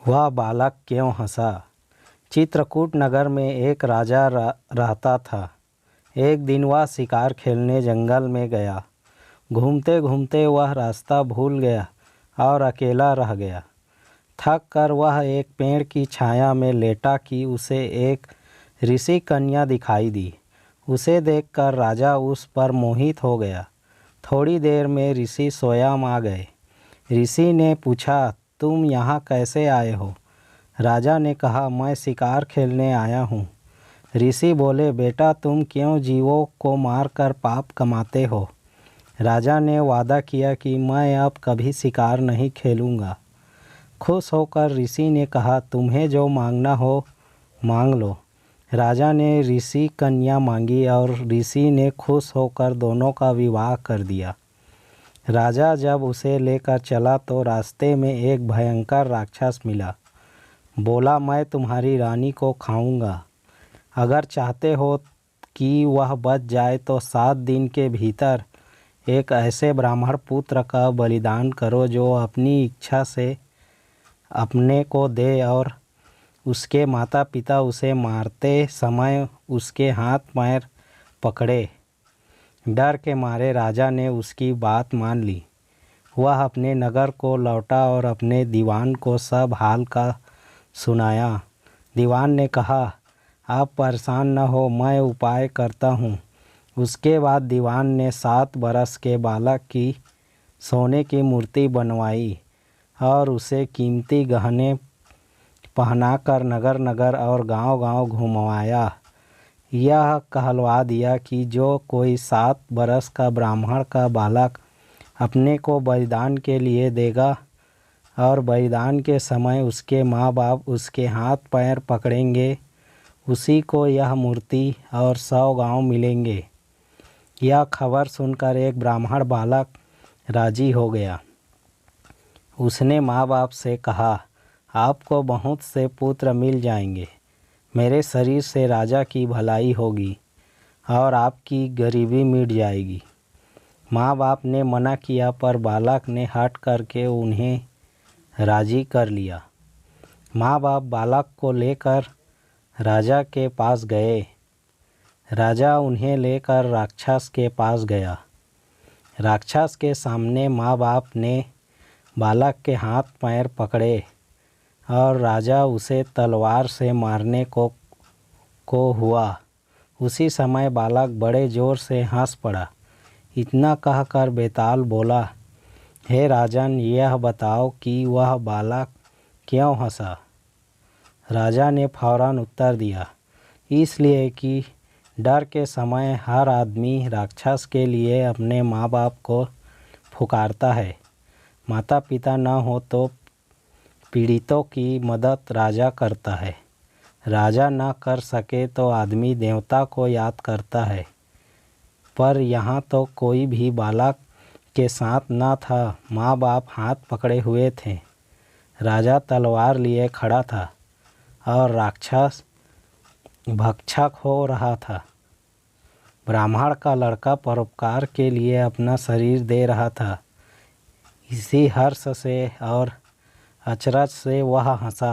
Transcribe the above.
वह बालक क्यों हंसा। चित्रकूट नगर में एक राजा रहता था। एक दिन वह शिकार खेलने जंगल में गया। घूमते घूमते वह रास्ता भूल गया और अकेला रह गया। थक कर वह एक पेड़ की छाया में लेटा कि उसे एक ऋषि कन्या दिखाई दी। उसे देखकर राजा उस पर मोहित हो गया। थोड़ी देर में ऋषि स्वयं आ गए। ऋषि ने पूछा, तुम यहाँ कैसे आए हो। राजा ने कहा, मैं शिकार खेलने आया हूँ। ऋषि बोले, बेटा तुम क्यों जीवों को मारकर पाप कमाते हो। राजा ने वादा किया कि मैं अब कभी शिकार नहीं खेलूँगा। खुश होकर ऋषि ने कहा, तुम्हें जो मांगना हो मांग लो। राजा ने ऋषि कन्या मांगी और ऋषि ने खुश होकर दोनों का विवाह कर दिया। राजा जब उसे लेकर चला तो रास्ते में एक भयंकर राक्षस मिला। बोला, मैं तुम्हारी रानी को खाऊंगा। अगर चाहते हो कि वह बच जाए तो 7 दिन के भीतर एक ऐसे ब्राह्मण पुत्र का बलिदान करो जो अपनी इच्छा से अपने को दे और उसके माता पिता उसे मारते समय उसके हाथ पैर पकड़े। डर के मारे राजा ने उसकी बात मान ली। वह अपने नगर को लौटा और अपने दीवान को सब हाल का सुनाया। दीवान ने कहा, आप परेशान न हो, मैं उपाय करता हूँ। उसके बाद दीवान ने 7 बरस के बालक की सोने की मूर्ति बनवाई और उसे कीमती गहने पहनाकर नगर नगर और गांव गांव घुमवाया। यह कहलवा दिया कि जो कोई 7 बरस का ब्राह्मण का बालक अपने को बलिदान के लिए देगा और बलिदान के समय उसके माँ बाप उसके हाथ पैर पकड़ेंगे, उसी को यह मूर्ति और 100 गांव मिलेंगे। यह खबर सुनकर एक ब्राह्मण बालक राजी हो गया। उसने माँ बाप से कहा, आपको बहुत से पुत्र मिल जाएंगे। मेरे शरीर से राजा की भलाई होगी और आपकी गरीबी मिट जाएगी। माँ बाप ने मना किया पर बालक ने हट करके उन्हें राजी कर लिया। माँ बाप बालक को लेकर राजा के पास गए। राजा उन्हें लेकर राक्षस के पास गया। राक्षस के सामने माँ बाप ने बालक के हाथ पैर पकड़े और राजा उसे तलवार से मारने को हुआ। उसी समय बालक बड़े जोर से हंस पड़ा। इतना कहकर बेताल बोला, हे राजन, यह बताओ कि वह बालक क्यों हंसा। राजा ने फौरन उत्तर दिया, इसलिए कि डर के समय हर आदमी राक्षस के लिए अपने माँ बाप को पुकारता है। माता पिता न हो तो पीड़ितों की मदद राजा करता है। राजा न कर सके तो आदमी देवता को याद करता है। पर यहाँ तो कोई भी बालक के साथ न था। माँ बाप हाथ पकड़े हुए थे। राजा तलवार लिए खड़ा था और राक्षस भक्षक हो रहा था। ब्राह्मण का लड़का परोपकार के लिए अपना शरीर दे रहा था। इसी हर्ष से और अचरज से वह हंसा।